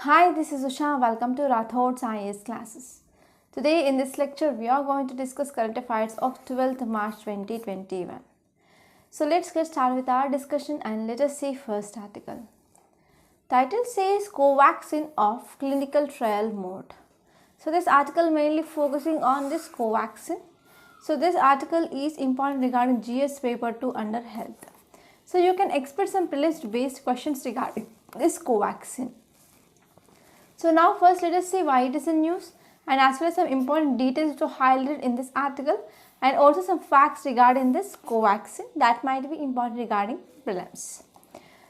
Hi, this is Usha. Welcome to Rathod's IAS classes. Today in this lecture, we are going to discuss current affairs of 12th March 2021. So let's get started with our discussion and let us see first article. Title says Covaxin off clinical trial mode. So this article mainly focusing on this Covaxin. So this article is important regarding GS paper 2 under health. So you can expect some prelims based questions regarding this Covaxin. So now first let us see why it is in news and as well as some important details to highlight in this article and also some facts regarding this Covaxin that might be important regarding prelims.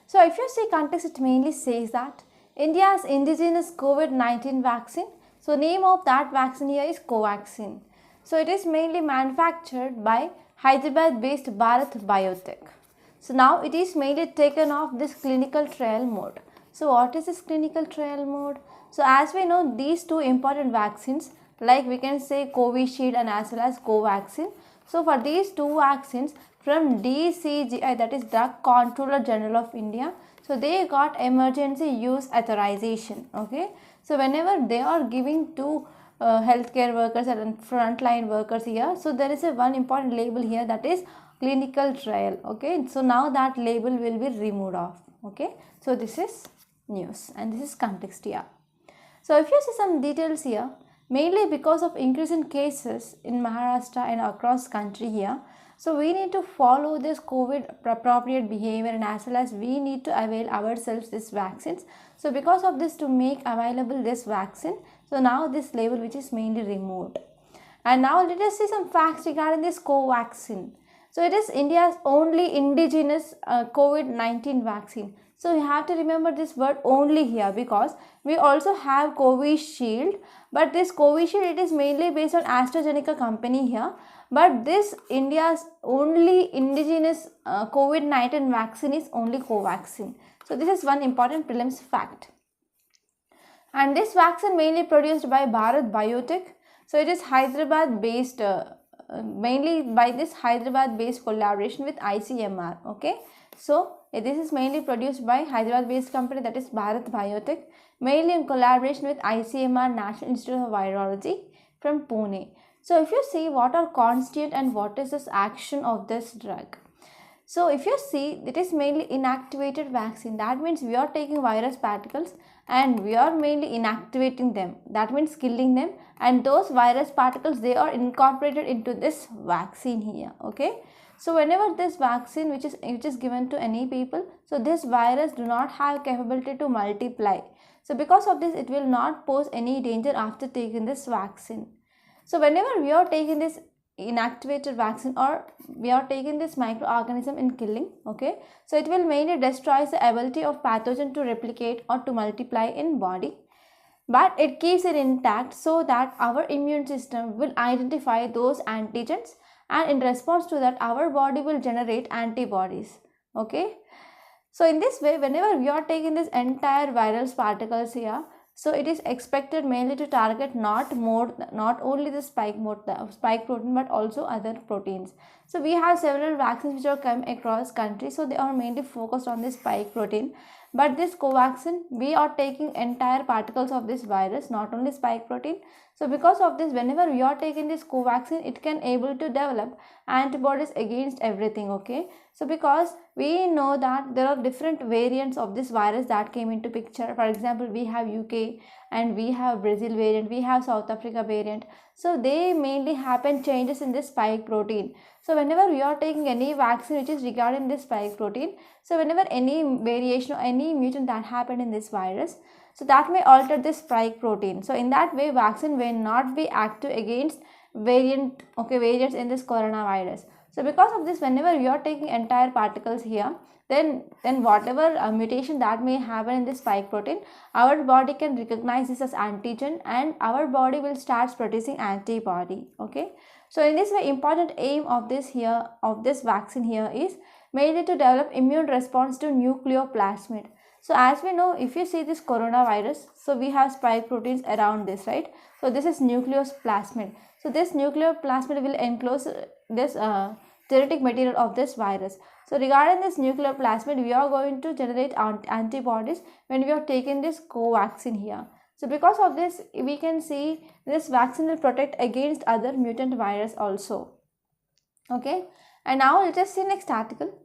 So if you see context, it mainly says that India's indigenous COVID-19 vaccine. So name of that vaccine here is Covaxin. So it is mainly manufactured by Hyderabad based Bharat Biotech. So now it is mainly taken off this clinical trial mode. So what is this clinical trial mode? So as we know, these two important vaccines, like we can say Covishield and as well as Covaxin. So for these two vaccines from DCGI, that is Drug Controller General of India, so they got emergency use authorization. Okay, so whenever they are giving to healthcare workers and frontline workers here, so there is a one important label here, that is clinical trial. Okay, so now that label will be removed off. Okay, so this is news and this is context here. So if you see some details here, mainly because of increase in cases in Maharashtra and across country here, so we need to follow this COVID appropriate behavior and as well as we need to avail ourselves this vaccines. So because of this, to make available this vaccine, so now this label which is mainly removed. And now let us see some facts regarding this Covaxin. So it is India's only indigenous COVID-19 vaccine. So you have to remember this word only here because we also have Covishield, but this Covishield, it is mainly based on AstraZeneca company here, but this India's only indigenous COVID-19 vaccine is only Covaxin. So this is one important prelims fact. And this vaccine mainly produced by Bharat Biotech. So it is Hyderabad based, mainly by this Hyderabad based collaboration with ICMR. Okay, so this is mainly produced by Hyderabad based company, that is Bharat Biotech, mainly in collaboration with ICMR National Institute of Virology from Pune. So if you see what are constituent and what is this action of this drug. So if you see, it is mainly inactivated vaccine. That means we are taking virus particles and we are mainly inactivating them. That means killing them, and those virus particles, they are incorporated into this vaccine here. Okay. So whenever this vaccine which is given to any people, so this virus do not have capability to multiply. So because of this, it will not pose any danger after taking this vaccine. So whenever we are taking this inactivated vaccine or we are taking this microorganism in killing, okay, so it will mainly destroy the ability of pathogen to replicate or to multiply in body, but it keeps it intact so that our immune system will identify those antigens, and in response to that our body will generate antibodies. Okay, so in this way, whenever we are taking this entire viral particles here, so it is expected mainly to target not only the spike protein, but also other proteins. So we have several vaccines which are coming across country, so they are mainly focused on this spike protein. But this Covaxin, we are taking entire particles of this virus, not only spike protein. So because of this, whenever we are taking this Covaxin, it can able to develop antibodies against everything. Okay, so because we know that there are different variants of this virus that came into picture. For example, we have UK and we have Brazil variant, we have South Africa variant. So they mainly happen changes in this spike protein. So whenever we are taking any vaccine which is regarding this spike protein, so whenever any variation or any mutant that happened in this virus, so that may alter this spike protein. So in that way, vaccine will not be active against variants in this coronavirus. So because of this, whenever we are taking entire particles here, then whatever mutation that may happen in this spike protein, our body can recognize this as antigen and our body will start producing antibody. Okay, so in this way, important aim of this vaccine here is mainly to develop immune response to nucleoplasmid. So as we know, if you see this coronavirus, so we have spike proteins around this, right? So this is nucleoplasmid. So this nucleoplasmid will enclose this genetic material of this virus. So regarding this nuclear plasmid, we are going to generate antibodies when we have taken this Covaxin here. So because of this, we can see this vaccine will protect against other mutant virus also. Okay, and now let us see next article.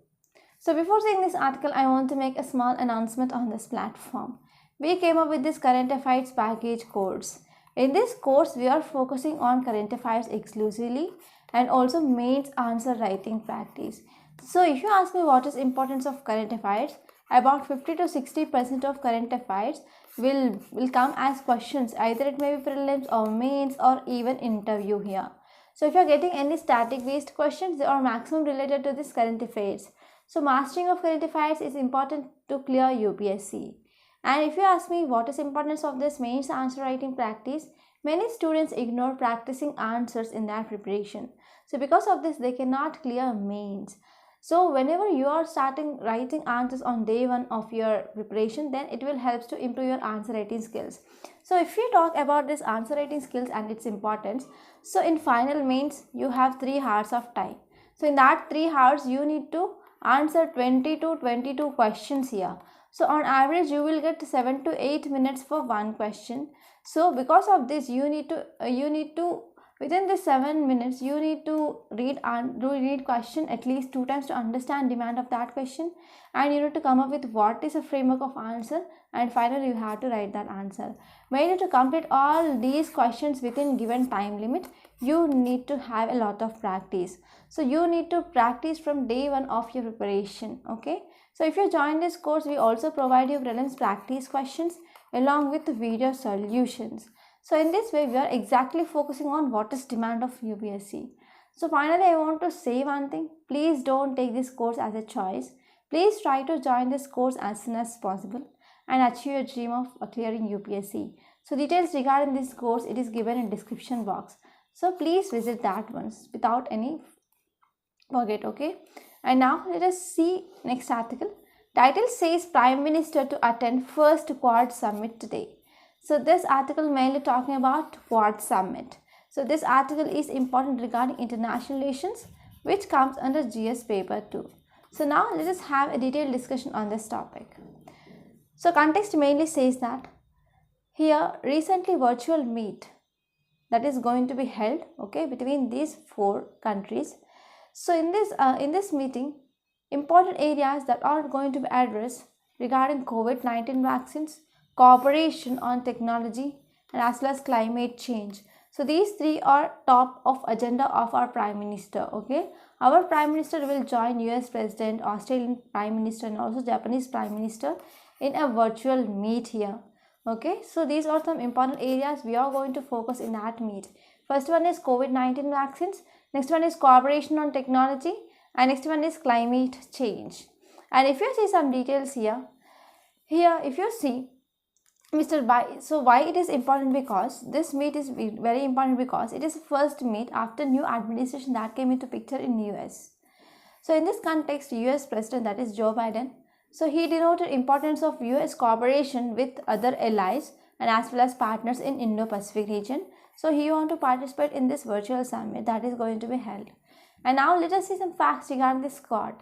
So before seeing this article, I want to make a small announcement on this platform. We came up with this current affairs package course. In this course, we are focusing on current affairs exclusively and also mains answer writing practice. So if you ask me what is importance of current affairs, about 50 to 60% of current affairs will come as questions. Either it may be prelims or mains or even interview here. So if you are getting any static based questions, they are maximum related to this current affairs. So mastering of current affairs is important to clear UPSC. And if you ask me what is importance of this mains answer writing practice, many students ignore practicing answers in their preparation. So because of this, they cannot clear mains. So whenever you are starting writing answers on day one of your preparation, then it will help to improve your answer writing skills. So if we talk about this answer writing skills and its importance, so in final mains, you have 3 hours of time. So in that 3 hours, you need to answer 20 to 22 questions here. So on average, you will get 7 to 8 minutes for one question. So because of this, you need to within the 7 minutes, you need to read question at least 2 times to understand demand of that question, and you need to come up with what is a framework of answer, and finally you have to write that answer. Mainly to complete all these questions within given time limit, you need to have a lot of practice. So you need to practice from day one of your preparation. Okay. So if you join this course, we also provide you prelims practice questions along with video solutions. So in this way, we are exactly focusing on what is demand of UPSC. So finally, I want to say one thing. Please don't take this course as a choice. Please try to join this course as soon as possible and achieve your dream of clearing UPSC. So details regarding this course, it is given in description box. So please visit that once without any forget. Okay. And now let us see next article. Title says Prime Minister to attend first Quad Summit today. So this article mainly talking about Quad Summit. So this article is important regarding international relations, which comes under GS paper 2. So now let us have a detailed discussion on this topic. So context mainly says that here recently virtual meet that is going to be held, okay, between these 4 countries. So in this meeting, important areas that are going to be addressed regarding COVID-19 vaccines, cooperation on technology, and as well as climate change. So these 3 are top of agenda of our Prime Minister. Okay, our Prime Minister will join US President, Australian Prime Minister, and also Japanese Prime Minister in a virtual meet here. Okay, so these are some important areas we are going to focus in that meet. First one is COVID-19 vaccines, next one is cooperation on technology, and next one is climate change. And if you see some details here if you see Mr. Bai, so why it is important? Because this meet is very important because it is first meet after new administration that came into picture in US. So in this context, US President, that is Joe Biden, so he denoted importance of US cooperation with other allies and as well as partners in Indo-Pacific region. So he want to participate in this virtual summit that is going to be held. And now let us see some facts regarding this Quad.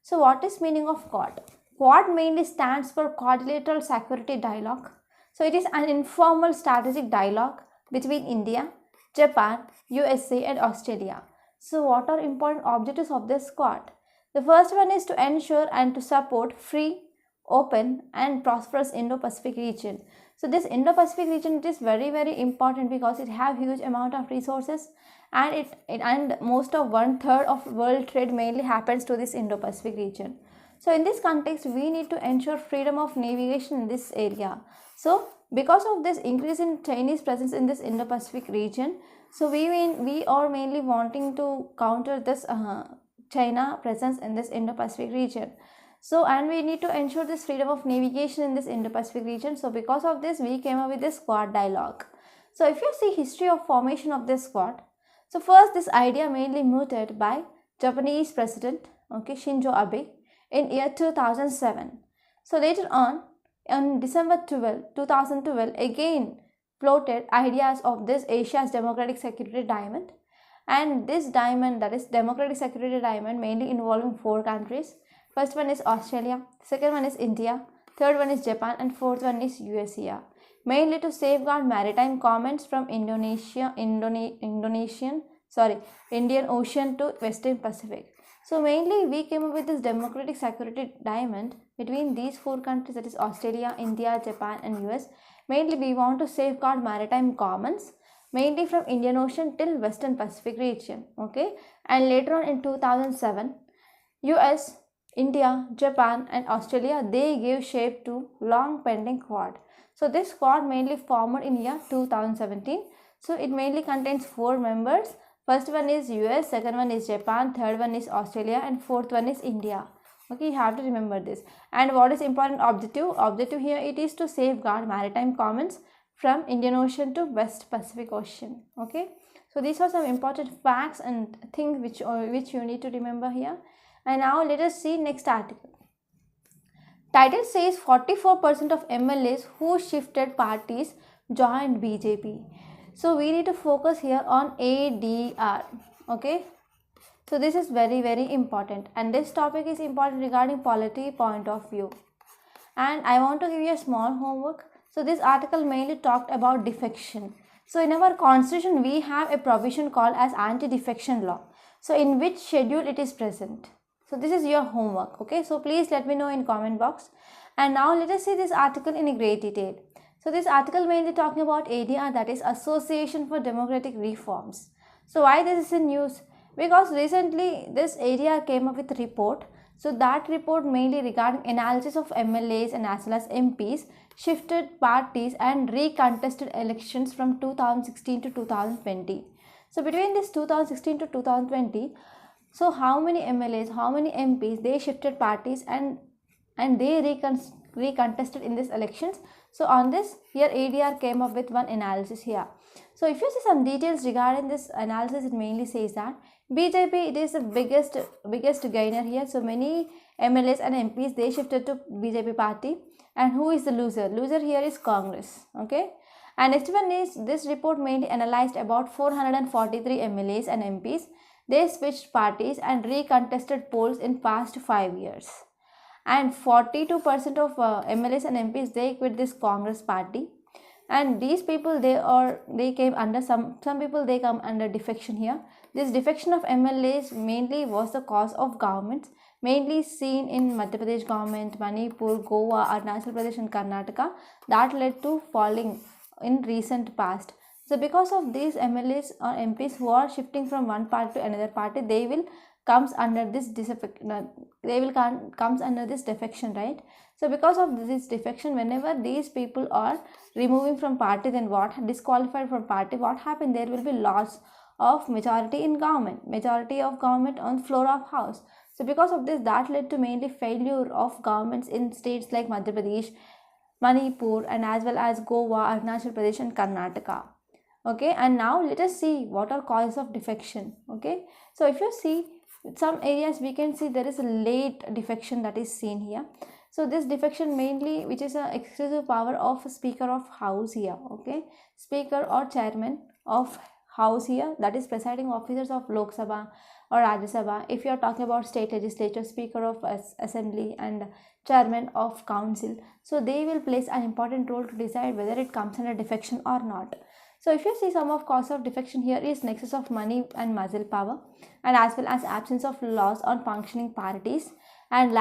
So what is meaning of Quad? Quad mainly stands for Quadrilateral Security Dialogue. So it is an informal strategic dialogue between India, Japan, USA and Australia. So what are important objectives of this Quad? The first one is to ensure and to support free, open and prosperous Indo-Pacific region. So this Indo-Pacific region, it is very, very important because it have huge amount of resources, and and most of 1/3 of world trade mainly happens to this Indo-Pacific region. So in this context, we need to ensure freedom of navigation in this area. So because of this increase in Chinese presence in this Indo-Pacific region, so we are mainly wanting to counter this China presence in this Indo-Pacific region. So and we need to ensure this freedom of navigation in this Indo-Pacific region. So because of this, we came up with this Quad dialogue. So if you see history of formation of this Quad, so first this idea mainly mooted by Japanese President, okay, Shinzo Abe in year 2007. So later on December 12, 2012, again floated ideas of this Asia's Democratic Security Diamond. And this diamond, that is democratic security diamond, mainly involving 4 countries. First one is Australia, second one is India, third one is Japan, and fourth one is USA. Mainly to safeguard maritime commons from Indian Ocean to Western Pacific. So mainly we came up with this democratic security diamond between these 4 countries, that is Australia, India, Japan and US. Mainly we want to safeguard maritime commons, mainly from Indian Ocean till Western Pacific region. Okay, and later on in 2007, US, India, Japan and Australia, they gave shape to long pending Quad. So this Quad mainly formed in year 2017. So it mainly contains 4 members. First one is US, second one is Japan, third one is Australia and fourth one is India. Okay, you have to remember this. And what is important objective? Objective here it is to safeguard maritime commons from Indian Ocean to West Pacific Ocean. Okay, so these are some important facts and things which you need to remember here. And now let us see next article. Title says 44% of MLAs who shifted parties joined BJP. So we need to focus here on ADR. Okay. So this is very important, and this topic is important regarding polity point of view. And I want to give you a small homework. So this article mainly talked about defection. So in our constitution we have a provision called as anti-defection law. So in which schedule it is present? So this is your homework. Okay, so please let me know in comment box. And now let us see this article in great detail. So this article mainly talking about ADR, that is Association for Democratic Reforms. So why this is in news? Because recently this ADR came up with a report. So that report mainly regarding analysis of MLAs and as well as MPs shifted parties and recontested elections from 2016 to 2020. So between this 2016 to 2020, so how many MLAs, how many MPs, they shifted parties and they recontested in these elections. So on this here ADR came up with one analysis here. So if you see some details regarding this analysis, it mainly says that BJP, it is the biggest gainer here. So many MLAs and MPs, they shifted to BJP party. And who is the loser? Loser here is Congress. Okay. And next one is this report mainly analyzed about 443 MLAs and MPs. They switched parties and recontested polls in past 5 years. And 42% of MLAs and MPs, they quit this Congress party. And these people, they came under some people, they come under defection here. This defection of MLAs mainly was the cause of governments, mainly seen in Madhya Pradesh government, Manipur, Goa, Arunachal Pradesh and Karnataka, that led to falling in recent past. So because of these MLAs or MPs who are shifting from one party to another party, they will comes under this defection, right? So because of this defection, whenever these people are removing from party, then what, disqualified from party, what happened? There will be loss of majority in government, majority of government on floor of house. So because of this, that led to mainly failure of governments in states like Madhya Pradesh, Manipur and as well as Goa, Arunachal Pradesh and Karnataka. Okay, and now let us see what are causes of defection. Okay, so if you see some areas, we can see there is a late defection that is seen here. So this defection mainly, which is an exclusive power of Speaker of House here. Okay, Speaker or Chairman of House here, that is presiding officers of Lok Sabha or Rajya Sabha. If you are talking about state legislature, Speaker of Assembly and Chairman of Council, so they will place an important role to decide whether it comes under defection or not. So if you see some of cause of defection here is nexus of money and muscle power, and as well as absence of laws on functioning parties, and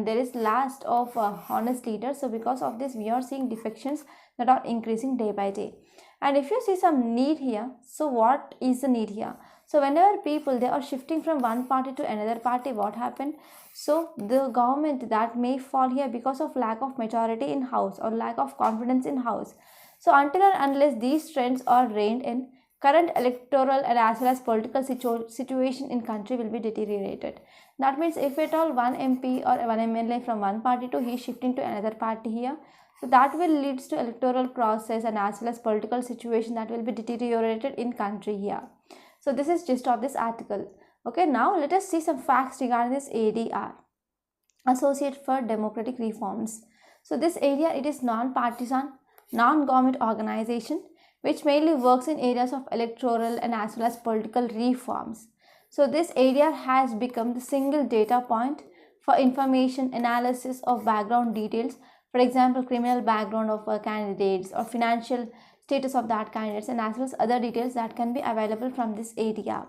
there is last of honest leaders. So because of this, we are seeing defections that are increasing day by day. And if you see some need here, so what is the need here? So whenever people, they are shifting from one party to another party, what happened? So the government that may fall here because of lack of majority in house or lack of confidence in house. So until and unless these trends are reined in, current electoral and as well as political situation in country will be deteriorated. That means if at all one MP or one MLA from one party to he is shifting to another party here, so that will leads to electoral process and as well as political situation that will be deteriorated in country here. So this is gist of this article. Okay, now let us see some facts regarding this ADR, Associate for Democratic Reforms. So this area, it is non-partisan, non-government organization which mainly works in areas of electoral and as well as political reforms. So this area has become the single data point for information analysis of background details, for example, criminal background of candidates or financial status of that candidates, and as well as other details that can be available from this area.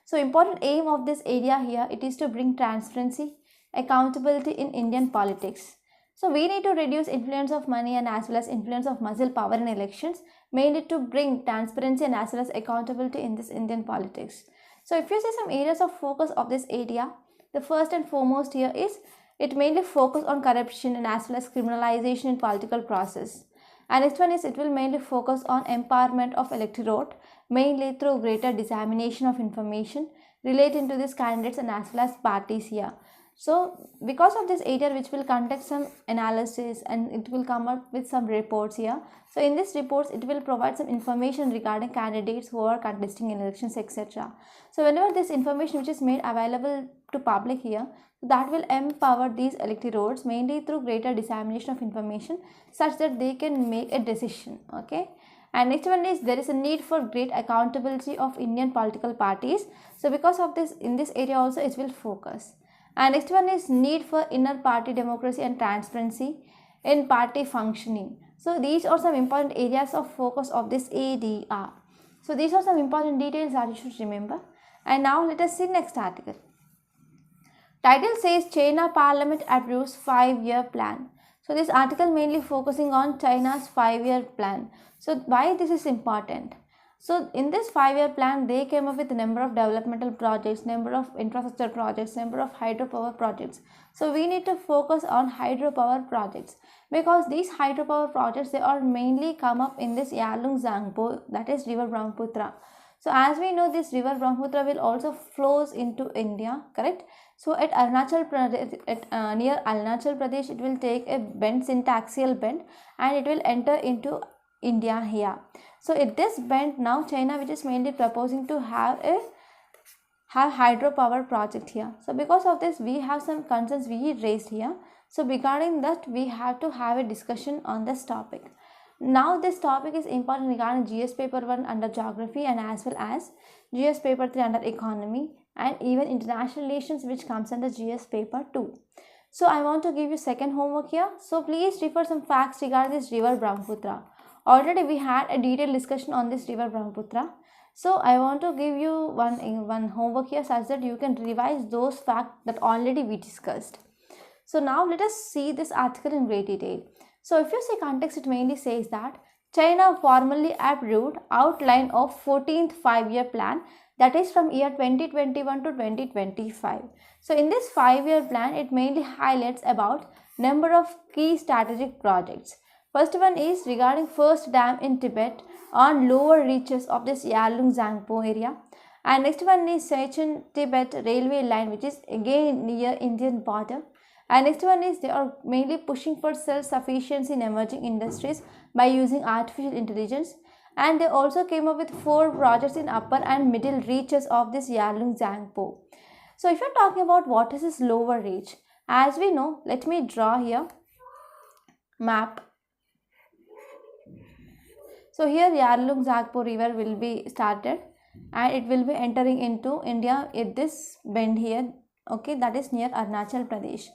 So important aim of this area here, it is to bring transparency, accountability in Indian politics. So we need to reduce influence of money and as well as influence of muscle power in elections, mainly to bring transparency and as well as accountability in this Indian politics. So if you see some areas of focus of this area, the first and foremost here is it mainly focus on corruption and as well as criminalization in political process. And next one is it will mainly focus on empowerment of electorate, mainly through greater dissemination of information relating to these candidates and as well as parties here. So because of this area which will conduct some analysis and it will come up with some reports here. So in these reports it will provide some information regarding candidates who are contesting in elections, etc. So whenever this information which is made available to public here, that will empower these electorates mainly through greater dissemination of information such that they can make a decision. Okay. And next one is there is a need for great accountability of Indian political parties. So because of this, in this area also it will focus. And next one is need for inner party democracy and transparency in party functioning. So these are some important areas of focus of this ADR. So these are some important details that you should remember. And now let us see next article. Title says China Parliament approves 5-year plan. So this article mainly focusing on China's 5-year plan. So why this is important? So in this 5-year plan, they came up with a number of developmental projects, number of infrastructure projects, number of hydropower projects. So we need to focus on hydropower projects because these hydropower projects, they are mainly come up in this Yarlung Zangpo, that is river Brahmaputra. So as we know, this river Brahmaputra will also flows into India, correct? So at Arunachal Pradesh, near Arunachal Pradesh, it will take a bend, syntaxial bend, and it will enter into India here. So at this bend now China, which is mainly proposing to have hydropower project here. So because of this, we have some concerns we raised here. So regarding that, we have to have a discussion on this topic. Now this topic is important regarding GS paper 1 under geography and as well as GS paper 3 under economy and even international relations, which comes under GS paper 2. So I want to give you second homework here. So please refer some facts regarding this river Brahmaputra. Already we had a detailed discussion on this river Brahmaputra. So I want to give you one homework here such that you can revise those facts that already we discussed. So now let us see this article in great detail. So if you see context, it mainly says that China formally approved outline of 14th 5-year plan, that is from year 2021 to 2025. So in this 5-year plan, it mainly highlights about number of key strategic projects. First one is regarding first dam in Tibet on lower reaches of this Yarlung Zangpo area. And next one is Sichuan Tibet railway line, which is again near Indian border. And next one is they are mainly pushing for self-sufficiency in emerging industries by using artificial intelligence. And they also came up with 4 projects in upper and middle reaches of this Yarlung Zangpo. So if you're talking about what is this lower reach, as we know, let me draw here map. So here Yarlung Zangpo river will be started and it will be entering into India at this bend here, okay, that is near Arunachal Pradesh.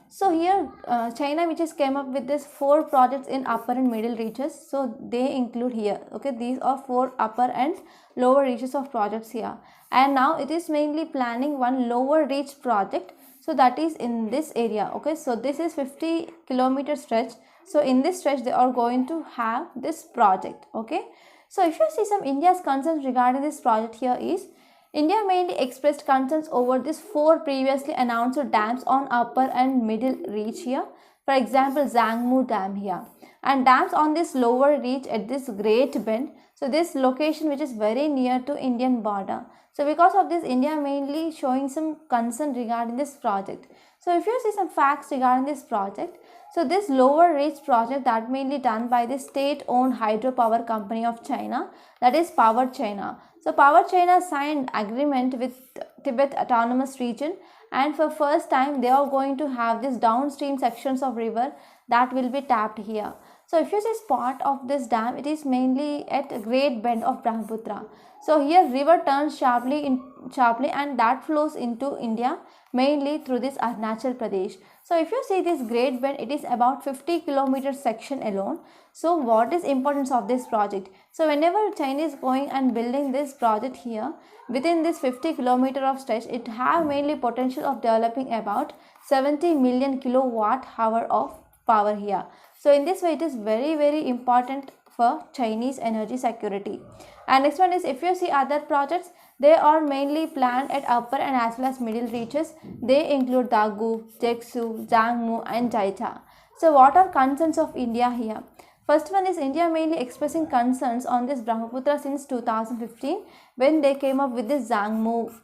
So here China, which has came up with this 4 projects in upper and middle reaches, so they include here, okay, these are 4 upper and lower reaches of projects here. And now it is mainly planning one lower reach project, so that is in this area, okay. So this is 50 kilometer stretch. So in this stretch they are going to have this project, okay. So if you see some India's concerns regarding this project here is India mainly expressed concerns over these 4 previously announced dams on upper and middle reach here. For example, Zangmu Dam here and dams on this lower reach at this Great Bend. So this location which is very near to Indian border. So because of this, India mainly showing some concern regarding this project. So if you see some facts regarding this project, so this lower reach project that mainly done by the state-owned hydropower company of China, that is Power China. So Power China signed agreement with Tibet Autonomous Region, and for first time they are going to have this downstream sections of river that will be tapped here. So if you see spot of this dam, it is mainly at Great Bend of Brahmaputra. So here river turns sharply and that flows into India mainly through this Arunachal Pradesh. So if you see this Great Bend, it is about 50 kilometer section alone. So what is importance of this project? So whenever China is going and building this project here, within this 50 kilometer of stretch, it have mainly potential of developing about 70 million kilowatt hour of power here. So in this way, it is very important for Chinese energy security. And next one is, if you see other projects, they are mainly planned at upper and as well as middle reaches. They include Dagu, Jeksu, Jangmu and Jaicha. So what are concerns of India here? First one is India mainly expressing concerns on this Brahmaputra since 2015 when they came up with this Jangmu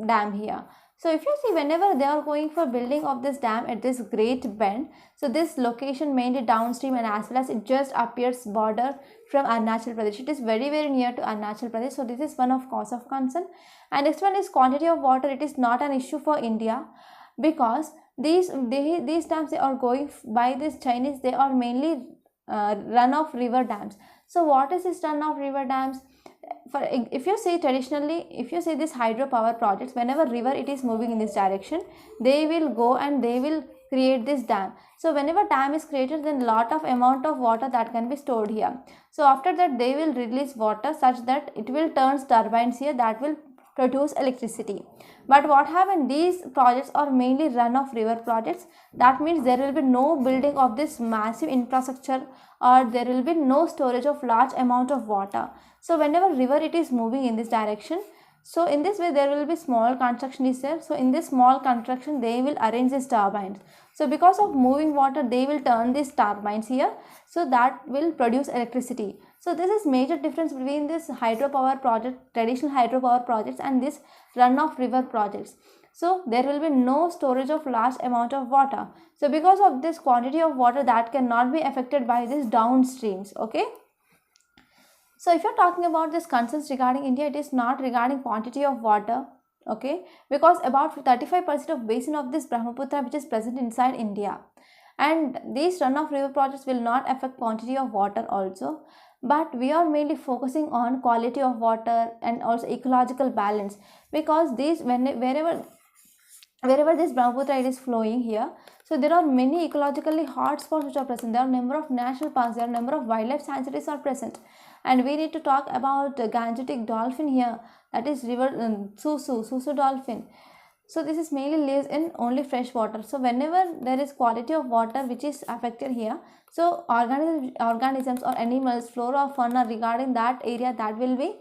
dam here. So if you see, whenever they are going for building of this dam at this Great Bend, so this location mainly downstream and as well as it just appears border from Arunachal Pradesh. It is very near to Arunachal Pradesh. So this is one of cause of concern. And next one is quantity of water. It is not an issue for India because these dams they are going by this Chinese, they are mainly runoff river dams. So what is this runoff river dams? For if you see traditionally, if you see this hydropower projects, whenever river it is moving in this direction, they will go and they will create this dam. So whenever dam is created, then lot of amount of water that can be stored here. So after that they will release water such that it will turn turbines here that will produce electricity. But what happened, these projects are mainly runoff river projects. That means there will be no building of this massive infrastructure or there will be no storage of large amount of water. So whenever river it is moving in this direction, so in this way there will be small construction is there. So in this small construction they will arrange these turbines. So because of moving water they will turn these turbines here, so that will produce electricity. So this is major difference between this hydropower project, traditional hydropower projects and this runoff river projects. So there will be no storage of large amount of water. So because of this quantity of water that cannot be affected by these downstreams. Okay. So if you're talking about this concerns regarding India, it is not regarding quantity of water, okay, because about 35% of basin of this Brahmaputra which is present inside India, and these runoff river projects will not affect quantity of water also, but we are mainly focusing on quality of water and also ecological balance, because these wherever this Brahmaputra it is flowing here, so there are many ecologically hot spots which are present. There are number of national parks, there are number of wildlife sanctuaries are present, and we need to talk about Gangetic dolphin here, that is river Susu dolphin. So this is mainly lives in only fresh water. So whenever there is quality of water which is affected here, so organisms or animals, flora or fauna regarding that area, that will be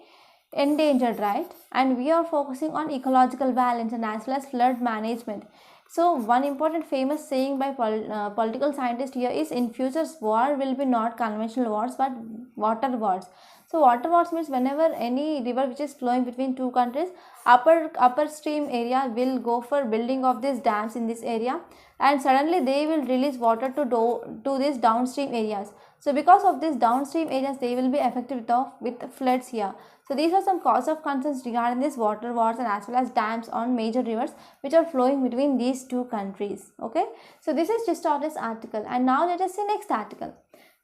endangered, right? And we are focusing on ecological balance and as well as flood management. So one important famous saying by political scientists here is, in futures war will be not conventional wars but water wars. So water wars means whenever any river which is flowing between two countries, upper stream area will go for building of these dams in this area, and suddenly they will release water to these downstream areas. So because of these downstream areas, they will be affected with floods here. So these are some cause of concerns regarding this water wars and as well as dams on major rivers which are flowing between these two countries. Okay, so this is just of this article, and now let us see next article.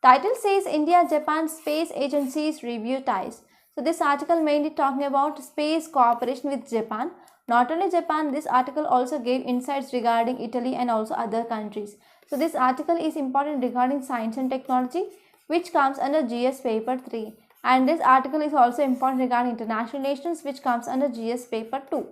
Title says India-Japan Space Agencies review ties. So this article mainly talking about space cooperation with Japan. Not only Japan, this article also gave insights regarding Italy and also other countries. So this article is important regarding science and technology, which comes under GS paper 3. And this article is also important regarding international relations, which comes under GS paper 2.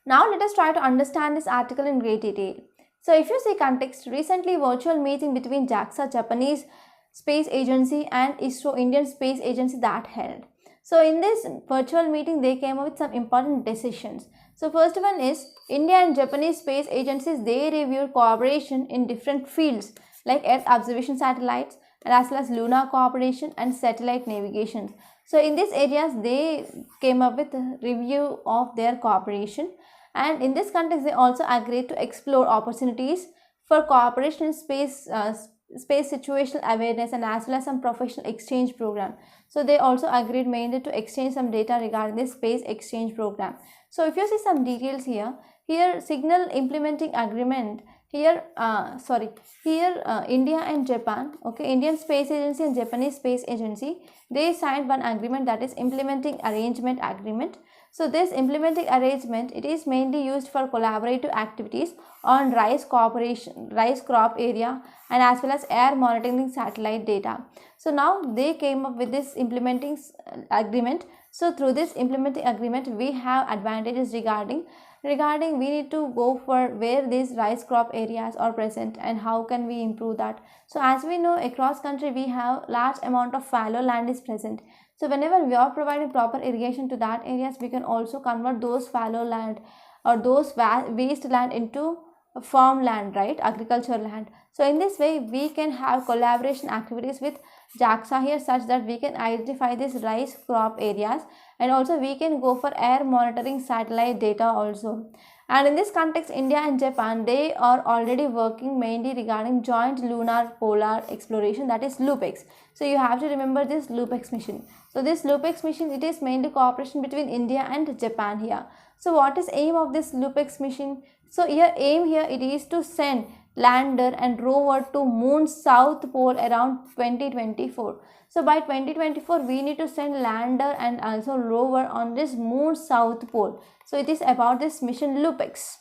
Now let us try to understand this article in great detail. So if you see context, recently virtual meeting between JAXA, Japanese Space Agency, and ISRO, Indian Space Agency, that held. So in this virtual meeting, they came up with some important decisions. So first one is, India and Japanese space agencies, they reviewed cooperation in different fields like Earth observation satellites and as well as lunar cooperation and satellite navigation. So in these areas, they came up with a review of their cooperation. And in this context, they also agreed to explore opportunities for cooperation in space situational awareness and as well as some professional exchange program. So they also agreed mainly to exchange some data regarding this space exchange program. So if you see some details here, signal implementing agreement here India and Japan, okay, Indian Space Agency and Japanese Space Agency, they signed one agreement, that is implementing arrangement agreement. So this implementing arrangement, it is mainly used for collaborative activities on rice crop area and as well as air monitoring satellite data. So now they came up with this implementing agreement. So through this implementing agreement, we have advantages regarding we need to go for where these rice crop areas are present and how can we improve that. So as we know, across country we have large amount of fallow land is present. So whenever we are providing proper irrigation to that areas, we can also convert those fallow land or those waste land into farmland, right, agricultural land. So in this way we can have collaboration activities with JAXA here, such that we can identify these rice crop areas, and also we can go for air monitoring satellite data also. And in this context, India and Japan, they are already working mainly regarding joint lunar polar exploration, that is LUPEX. So you have to remember this LUPEX mission. So this LUPEX mission, it is mainly cooperation between India and Japan here. So what is aim of this LUPEX mission? So here aim here it is to send lander and rover to moon's south pole around 2024. So by 2024 we need to send lander and also rover on this moon's south pole. So it is about this mission LUPEX.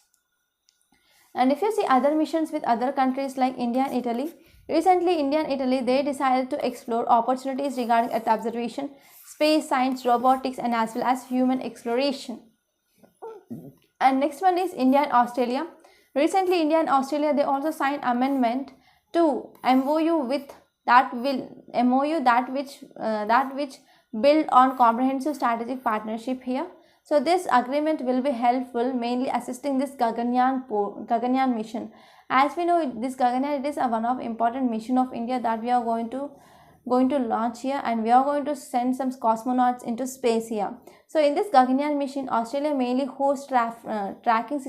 And if you see other missions with other countries like India and Italy, recently India and Italy, they decided to explore opportunities regarding Earth observation, space science, robotics and as well as human exploration. And next one is India and Australia. Recently India and Australia, they also signed amendment to MOU that which build on comprehensive strategic partnership here. So this agreement will be helpful, mainly assisting this Gaganyaan mission. As we know, this Gaganyaan, it is one of important mission of India that we are going to launch here, and we are going to send some cosmonauts into space here. So in this Gaganyaan mission, Australia mainly hosts tracking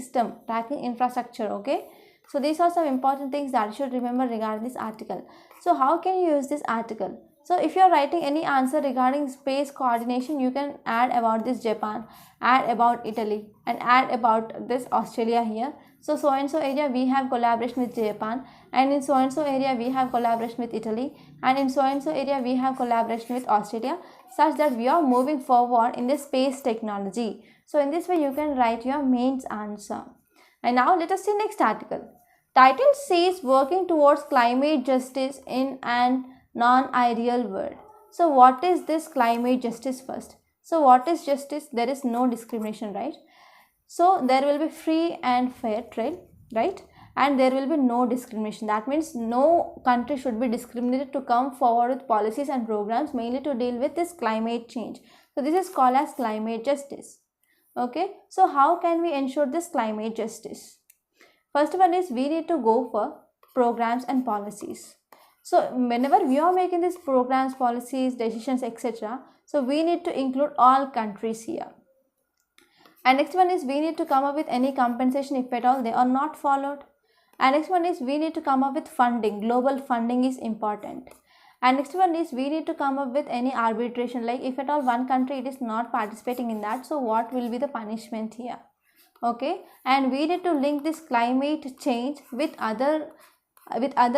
infrastructure, okay. So these are some important things that you should remember regarding this article. So how can you use this article? So if you are writing any answer regarding space coordination, you can add about this Japan, add about Italy and add about this Australia here. So and so area we have collaboration with Japan, and in so and so area we have collaboration with Italy, and in so and so area we have collaboration with Australia, such that we are moving forward in the space technology. So in this way you can write your mains answer. And now let us see next article. Title says working towards climate justice in an non-ideal world. So what is this climate justice first? So what is justice? There is no discrimination, right? So there will be free and fair trade, right? And there will be no discrimination. That means no country should be discriminated to come forward with policies and programs mainly to deal with this climate change. So this is called as climate justice. Okay, so how can we ensure this climate justice? First one is we need to go for programs and policies. So whenever we are making these programs, policies, decisions, etc., so we need to include all countries here. And next one is we need to come up with any compensation if at all they are not followed. And next one is we need to come up with funding. Global funding is important. And next one is we need to come up with any arbitration, like if at all one country it is not participating in that, so what will be the punishment here? Okay, and we need to link this climate change with other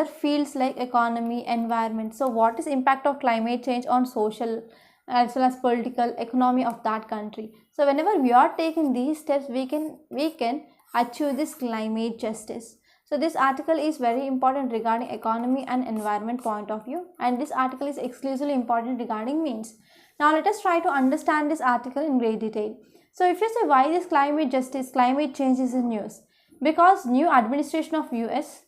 fields like economy, environment. So what is impact of climate change on social as well as political economy of that country? So whenever we are taking these steps, we can achieve this climate justice. So this article is very important regarding economy and environment point of view, and this article is exclusively important regarding means. Now let us try to understand this article in great detail. So if you say why this climate change is in news, because new administration of US,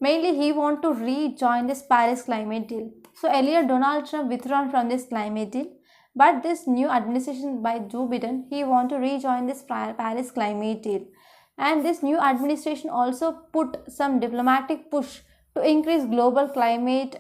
mainly he want to rejoin this Paris climate deal. So earlier Donald Trump withdrawn from this climate deal, but this new administration by Joe Biden, he want to rejoin this Paris climate deal. And this new administration also put some diplomatic push to increase global climate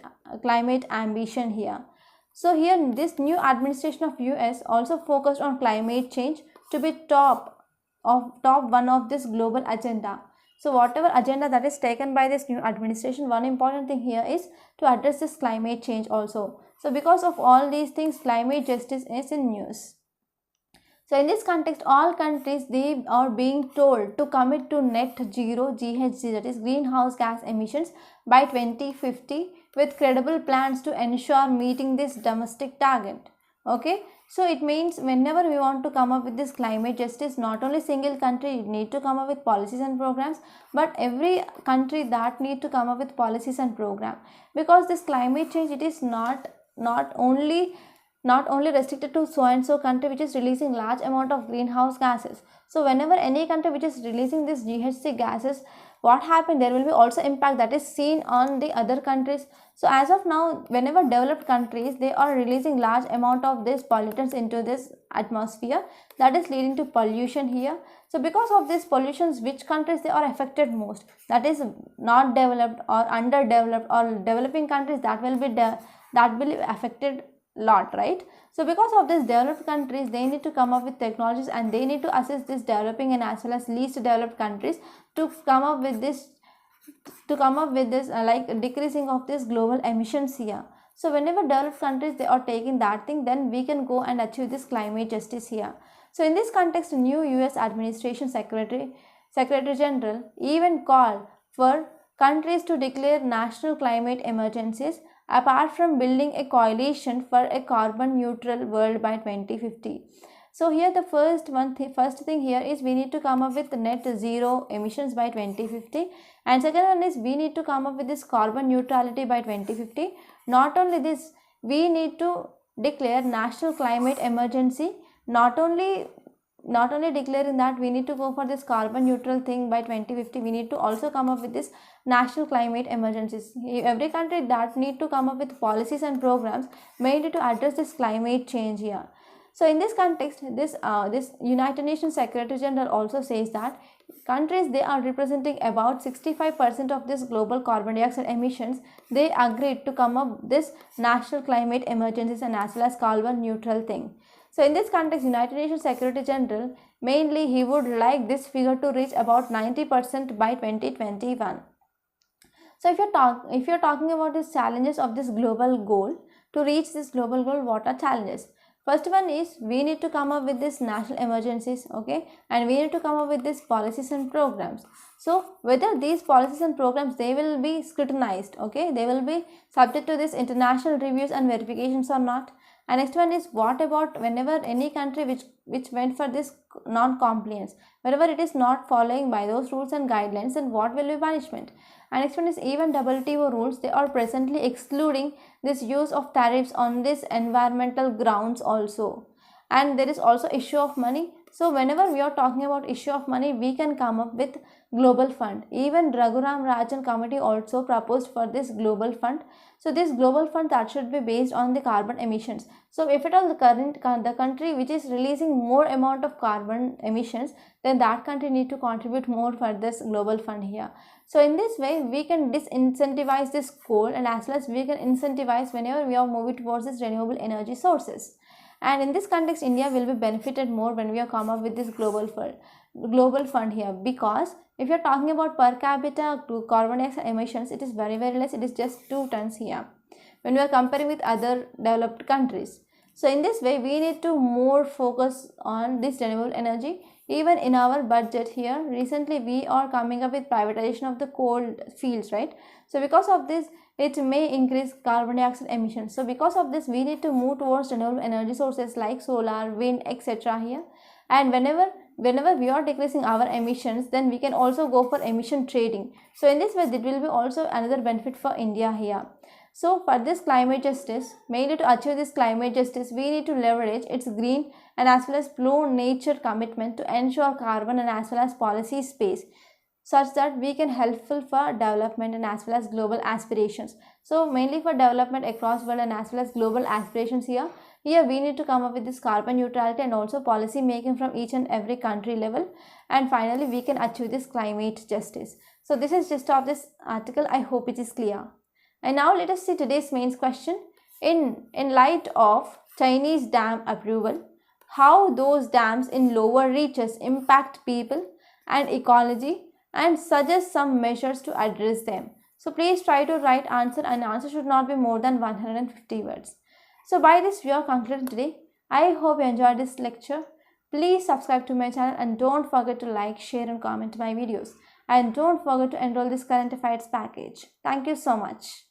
ambition here. So here this new administration of US also focused on climate change to be top one of this global agenda. So whatever agenda that is taken by this new administration, one important thing here is to address this climate change also. So because of all these things, climate justice is in news. So in this context, all countries, they are being told to commit to net zero GHG, that is greenhouse gas emissions, by 2050 with credible plans to ensure meeting this domestic target. Okay, so it means whenever we want to come up with this climate justice, not only single country need to come up with policies and programs, but every country that need to come up with policies and program, because this climate change, it is not only restricted to so and so country which is releasing large amount of greenhouse gases. So whenever any country which is releasing this GHG gases, what happened, there will be also impact that is seen on the other countries. So as of now, whenever developed countries, they are releasing large amount of these pollutants into this atmosphere, that is leading to pollution here. So because of these pollutions, which countries they are affected most, that is not developed or underdeveloped or developing countries, that will be affected lot, right? So because of this, developed countries, they need to come up with technologies and they need to assist this developing and as well as least developed countries to come up with this like decreasing of this global emissions here. So whenever developed countries, they are taking that thing, then we can go and achieve this climate justice here. So in this context, new US administration secretary general even called for countries to declare national climate emergencies apart from building a coalition for a carbon neutral world by 2050. So here the first thing here is we need to come up with net zero emissions by 2050, and second one is we need to come up with this carbon neutrality by 2050. Not only this, we need to declare national climate emergency. Not only declaring that, we need to go for this carbon neutral thing by 2050, we need to also come up with this national climate emergencies. Every country that need to come up with policies and programs mainly to address this climate change here. So in this context, this United Nations Secretary General also says that countries, they are representing about 65% of this global carbon dioxide emissions. They agreed to come up this national climate emergencies and as well as carbon neutral thing. So in this context, United Nations Secretary General, mainly he would like this figure to reach about 90% by 2021. So if you're talking about these challenges of this global goal, to reach this global goal, what are challenges? First one is we need to come up with this national emergencies, okay, and we need to come up with these policies and programs. So whether these policies and programs, they will be scrutinized, okay, they will be subject to this international reviews and verifications or not. And next one is what about whenever any country which went for this non-compliance, whenever it is not following by those rules and guidelines, then what will be punishment? And next one is even WTO rules, they are presently excluding this use of tariffs on this environmental grounds also. And there is also issue of money. So whenever we are talking about issue of money, we can come up with global fund. Even Raghuram Rajan committee also proposed for this global fund. So this global fund, that should be based on the carbon emissions. So if at all the country which is releasing more amount of carbon emissions, then that country need to contribute more for this global fund here. So in this way, we can disincentivize this coal, and as well as we can incentivize whenever we are moving towards this renewable energy sources. And in this context, India will be benefited more when we have come up with this global fund here, because if you're talking about per capita carbon dioxide emissions, it is very less. It is just 2 tons here when we are comparing with other developed countries. So in this way, we need to more focus on this renewable energy. Even in our budget here, recently we are coming up with privatization of the coal fields, right? So because of this, it may increase carbon dioxide emissions. So because of this, we need to move towards renewable energy sources like solar, wind, etc. here. And whenever we are decreasing our emissions, then we can also go for emission trading. So in this way, it will be also another benefit for India here. So for this climate justice, mainly to achieve this climate justice, we need to leverage its green and as well as blue nature commitment to ensure carbon and as well as policy space, such that we can helpful for development and as well as global aspirations. So mainly for development across world and as well as global aspirations here we need to come up with this carbon neutrality and also policy making from each and every country level, and finally we can achieve this climate justice. So this is just of this article. I hope it is clear. And now let us see today's main question. In light of Chinese dam approval, how those dams in lower reaches impact people and ecology, and suggest some measures to address them. So please try to write answer, and answer should not be more than 150 words. So by this we are concluding today. I hope you enjoyed this lecture. Please subscribe to my channel and don't forget to like, share and comment my videos. And don't forget to enroll this current affairs package. Thank you so much.